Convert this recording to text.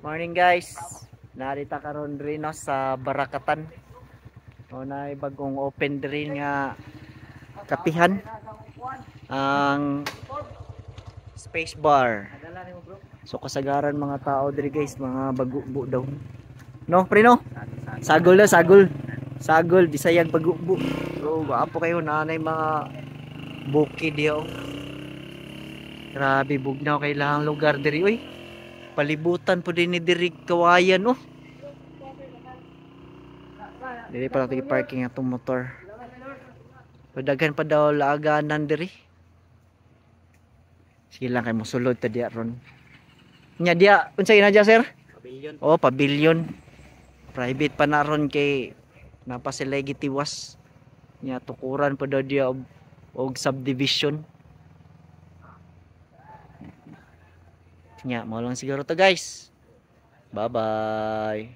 Morning guys. Narita karon diri no sa Barakatan. O na bagong open diri nga kapihan ang Space Bar. So kasagaran mga tao diri guys, mga bagubo daw. No, pre no? Sagol na, sagol. Sagol Bisayag bagubo. So apo kayo nanay mga bukid diyo. Grabe bugnaw kay lahang lugar diri oy. Palibutan po din ni diri kawayan oh. Diri pa lang parking atong motor. Padagan pa daw laaganan diri. Sige lang kay mosulod ta diya ron. Nya diya unsay na diya sir? Pavilion. Oh, pavilion. Private pa na ron kay napa sila gitiwas. Nya tukuran pa daw diya og subdivision. Nya, mao lang siguro to guys. Bye-bye.